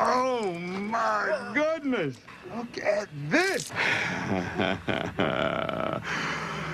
Oh my goodness! Look at this!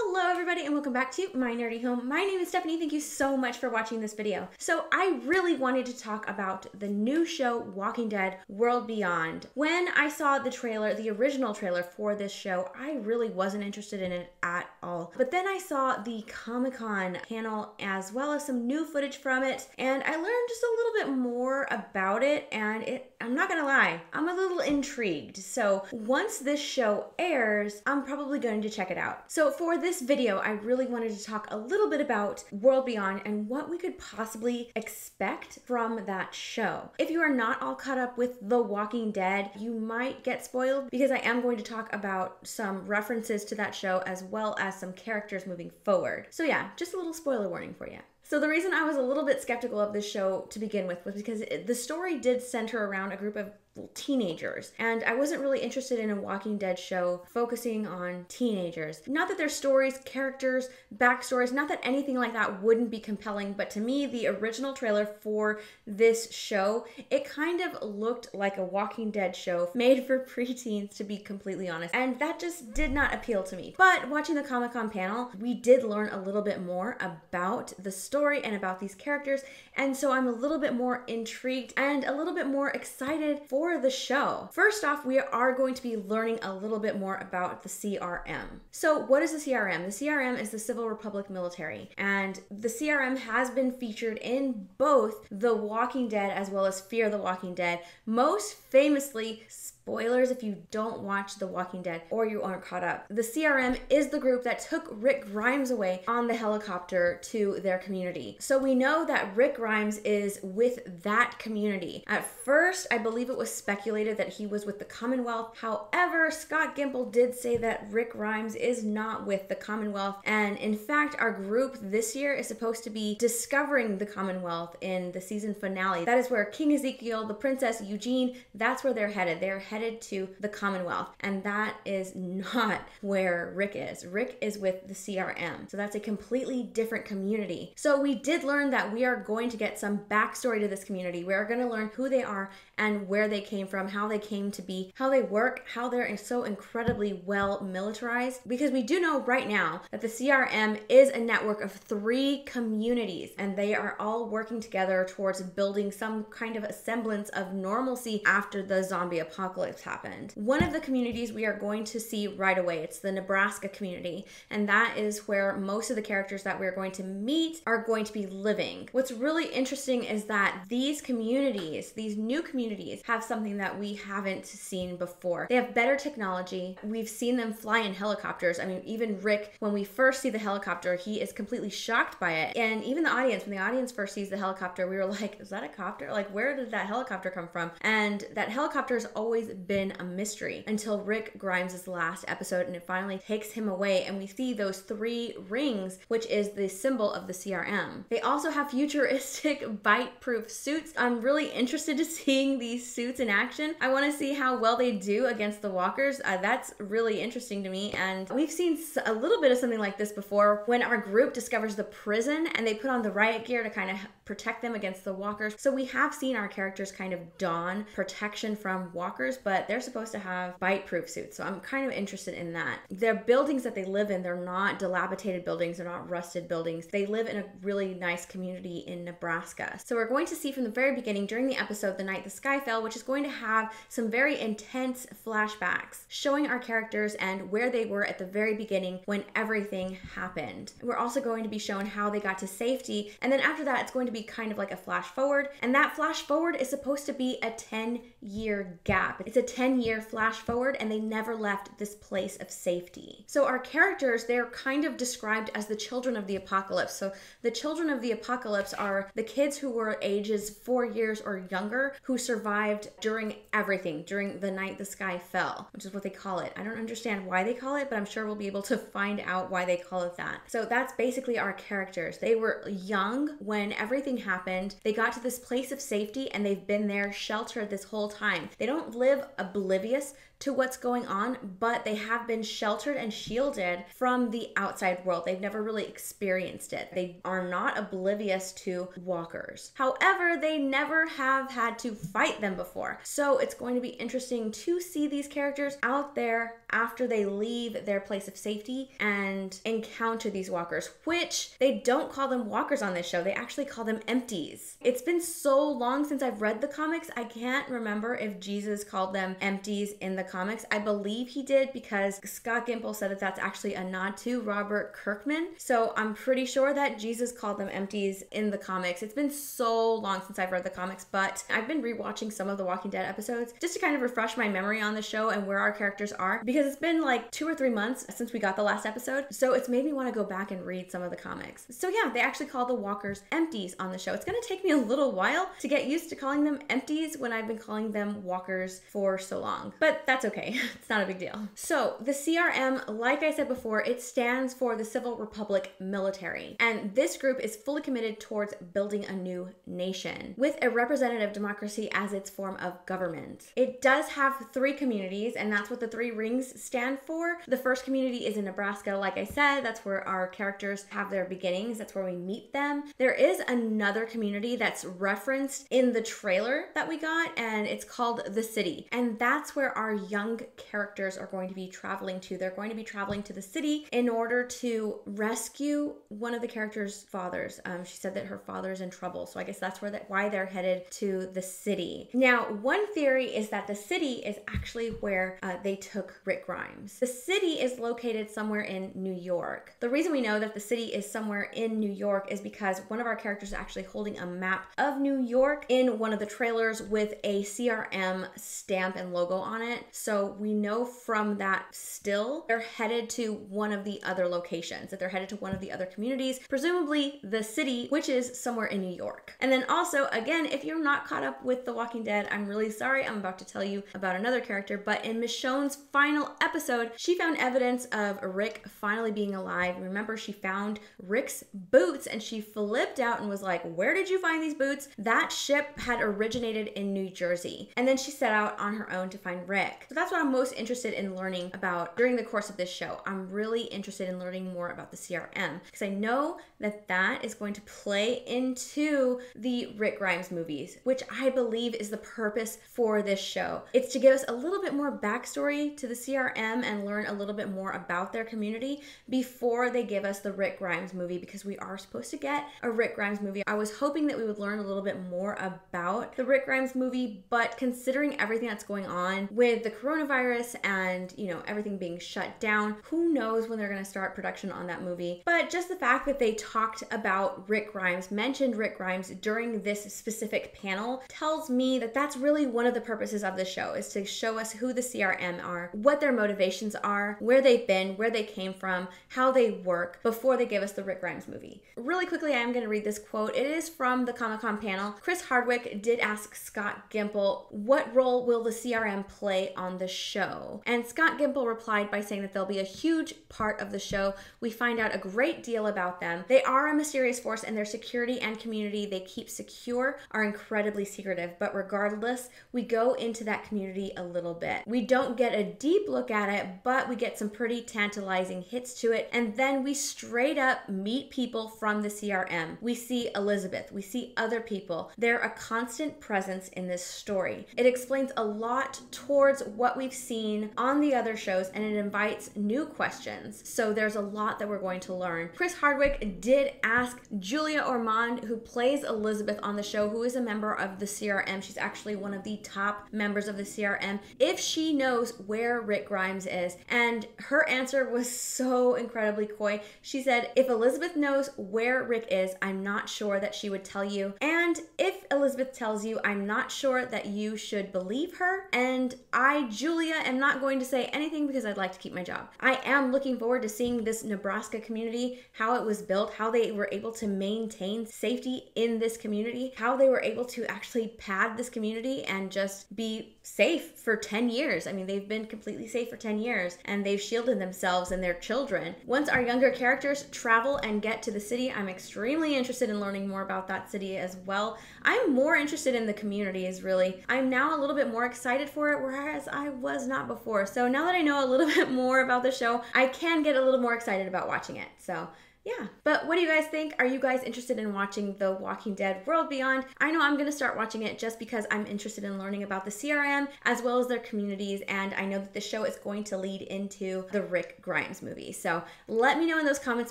Hello everybody and welcome back to My Nerdy Home. My name is Stephanie. Thank you so much for watching this video. So I really wanted to talk about the new show Walking Dead World Beyond. When I saw the trailer, the original trailer for this show, I really wasn't interested in it at all. But then I saw the Comic-Con panel as well as some new footage from it, and I learned just a little bit more about it, and I'm not gonna lie, I'm a little intrigued. So once this show airs, I'm probably going to check it out. So for this video, I really wanted to talk a little bit about World Beyond and what we could possibly expect from that show. If you are not all caught up with The Walking Dead, you might get spoiled because I am going to talk about some references to that show as well as some characters moving forward. So yeah, just a little spoiler warning for you. So the reason I was a little bit skeptical of this show to begin with was because the story did center around a group of teenagers, and I wasn't really interested in a Walking Dead show focusing on teenagers. Not that their stories, characters, backstories, not that anything like that wouldn't be compelling, but to me, the original trailer for this show, it kind of looked like a Walking Dead show made for preteens, to be completely honest, and that just did not appeal to me. But watching the Comic-Con panel, we did learn a little bit more about the story and about these characters, and so I'm a little bit more intrigued and a little bit more excited for the show. First off, we are going to be learning a little bit more about the CRM. So what is the CRM? The CRM is the Civil Republic Military, and the CRM has been featured in both The Walking Dead as well as Fear the Walking Dead. Most famously, spoilers if you don't watch The Walking Dead or you aren't caught up, the CRM is the group that took Rick Grimes away on the helicopter to their community. So we know that Rick Grimes is with that community. At first, I believe it was speculated that he was with the Commonwealth. However, Scott Gimple did say that Rick Grimes is not with the Commonwealth, and in fact, our group this year is supposed to be discovering the Commonwealth in the season finale. That is where King Ezekiel, the Princess Eugene, that's where they're headed. They're headed to the Commonwealth, and that is not where Rick is. Rick is with the CRM, so that's a completely different community. So we did learn that we are going to get some backstory to this community. We are going to learn who they are and where they came from, how they came to be, how they work, how they're so incredibly well militarized, because we do know right now that the CRM is a network of 3 communities, and they are all working together towards building some kind of a semblance of normalcy after the zombie apocalypse happened. One of the communities we are going to see right away, it's the Nebraska community, and that is where most of the characters that we're going to meet are going to be living. What's really interesting is that these communities, these new communities, have something that we haven't seen before. They have better technology. We've seen them fly in helicopters. I mean, even Rick, when we first see the helicopter, he is completely shocked by it. And even the audience, when the audience first sees the helicopter, we were like, is that a copter? Like, where did that helicopter come from? And that helicopter has always been a mystery until Rick Grimes' last episode, and it finally takes him away, and we see those 3 rings, which is the symbol of the CRM. They also have futuristic bite-proof suits. I'm really interested to seeing these suits in action. I want to see how well they do against the walkers. That's really interesting to me, and we've seen a little bit of something like this before when our group discovers the prison and they put on the riot gear to kind of protect them against the walkers. So we have seen our characters kind of don protection from walkers, but they're supposed to have bite-proof suits, so I'm kind of interested in that. Their buildings that they live in, they're not dilapidated buildings, they're not rusted buildings. They live in a really nice community in Nebraska. So we're going to see from the very beginning during the episode The Night the Sky Fell, which is going to have some very intense flashbacks showing our characters and where they were at the very beginning when everything happened. We're also going to be shown how they got to safety, and then after that it's going to be kind of like a flash forward, and that flash forward is supposed to be a 10-year gap. It's a 10-year flash forward, and they never left this place of safety. So our characters, they're kind of described as the children of the apocalypse. So the children of the apocalypse are the kids who were ages 4 years or younger who survived during everything, during the night the sky fell, which is what they call it. I don't understand why they call it, but I'm sure we'll be able to find out why they call it that. So that's basically our characters. They were young when everything happened. They got to this place of safety, and they've been there sheltered this whole time. They don't live oblivious to what's going on, but they have been sheltered and shielded from the outside world. They've never really experienced it. They are not oblivious to walkers. However, they never have had to fight them before. So it's going to be interesting to see these characters out there after they leave their place of safety and encounter these walkers, which they don't call them walkers on this show. They actually call them empties. It's been so long since I've read the comics. I can't remember if Jesus called them empties in the comics. I believe he did because Scott Gimple said that that's actually a nod to Robert Kirkman. So I'm pretty sure that Jesus called them empties in the comics. It's been so long since I've read the comics, but I've been rewatching some of the Walking Dead episodes just to kind of refresh my memory on the show and where our characters are, because it's been like 2 or 3 months since we got the last episode. So it's made me want to go back and read some of the comics. So yeah, they actually call the walkers empties on the show. It's going to take me a little while to get used to calling them empties when I've been calling them walkers for so long, but that's okay. It's not a big deal. So the CRM, like I said before, it stands for the Civil Republic Military, and this group is fully committed towards building a new nation with a representative democracy as its form of government. It does have 3 communities, and that's what the 3 rings stand for. The first community is in Nebraska. Like I said, that's where our characters have their beginnings. That's where we meet them. There is another community that's referenced in the trailer that we got, and it's called The City. And that's where our young characters are going to be traveling to. They're going to be traveling to the city in order to rescue one of the characters' fathers. She said that her father's in trouble. So I guess that's why they're headed to the city. Now, one theory is that the city is actually where they took Rick Grimes. The city is located somewhere in New York. The reason we know that the city is somewhere in New York is because one of our characters is actually holding a map of New York in one of the trailers with a CRM stamp and logo on it. So we know from that still they're headed to one of the other locations, that they're headed to one of the other communities, presumably the city, which is somewhere in New York. And then also, again, if you're not caught up with The Walking Dead, I'm really sorry. I'm about to tell you about another character, but in Michonne's final episode, she found evidence of Rick finally being alive. Remember, she found Rick's boots and she flipped out and was like, "Where did you find these boots?" That ship had originated in New Jersey. And then she set out on her own to find Rick. So that's what I'm most interested in learning about during the course of this show. I'm really interested in learning more about the CRM because I know that that is going to play into the Rick Grimes movies, which I believe is the purpose for this show. It's to give us a little bit more backstory to the CRM and learn a little bit more about their community before they give us the Rick Grimes movie, because we are supposed to get a Rick Grimes movie. I was hoping that we would learn a little bit more about the Rick Grimes movie, but considering everything that's going on with the coronavirus and, you know, everything being shut down, who knows when they're going to start production on that movie. But just the fact that they talked about Rick Grimes, mentioned Rick Grimes during this specific panel, tells me that that's really one of the purposes of the show, is to show us who the CRM are, what their motivations are, where they've been, where they came from, how they work, before they give us the Rick Grimes movie. Really quickly, I am going to read this quote. It is from the Comic-Con panel. Chris Hardwick did ask Scott Gimple, what role will the CRM play on the show? And Scott Gimple replied by saying that they'll be a huge part of the show. We find out a great deal about them. They are a mysterious force, and their security and community they keep secure are incredibly secretive. But regardless, we go into that community a little bit. We don't get a deep look at it, but we get some pretty tantalizing hits to it. And then we straight up meet people from the CRM. We see Elizabeth. We see other people. They're a constant presence in this story. It explains a lot towards what we've seen on the other shows, and it invites new questions. So there's a lot that we're going to learn. Chris Hardwick did ask Julia Ormond, who plays Elizabeth on the show, who is a member of the CRM. She's actually one of the top members of the CRM, if she knows where Rick Grimes is. And her answer was so incredibly coy. She said, if Elizabeth knows where Rick is, I'm not sure that she would tell you. And if Elizabeth tells you, I'm not sure that you should believe her. And I, Julia, am not going to say anything because I'd like to keep my job. I am looking forward to seeing this Nebraska community, how it was built, how they were able to maintain safety in this community, how they were able to actually pad this community and just be safe for 10 years. I mean, they've been completely safe for 10 years and they've shielded themselves and their children. Once our younger characters travel and get to the city, I'm extremely interested in learning more about that city as well. I'm more interested in the communities, really. I'm now a little bit more excited for it, whereas guess I was not before. So now that I know a little bit more about the show, I can get a little more excited about watching it. So yeah. But what do you guys think? Are you guys interested in watching The Walking Dead World Beyond? I know I'm going to start watching it just because I'm interested in learning about the CRM as well as their communities, and I know that the show is going to lead into the Rick Grimes movie. So let me know in those comments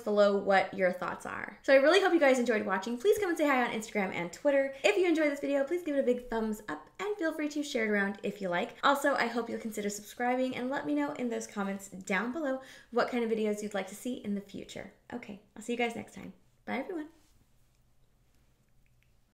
below what your thoughts are. So I really hope you guys enjoyed watching. Please come and say hi on Instagram and Twitter. If you enjoyed this video, please give it a big thumbs up and feel free to share it around if you like. Also, I hope you'll consider subscribing and let me know in those comments down below what kind of videos you'd like to see in the future. Okay, I'll see you guys next time. Bye, everyone.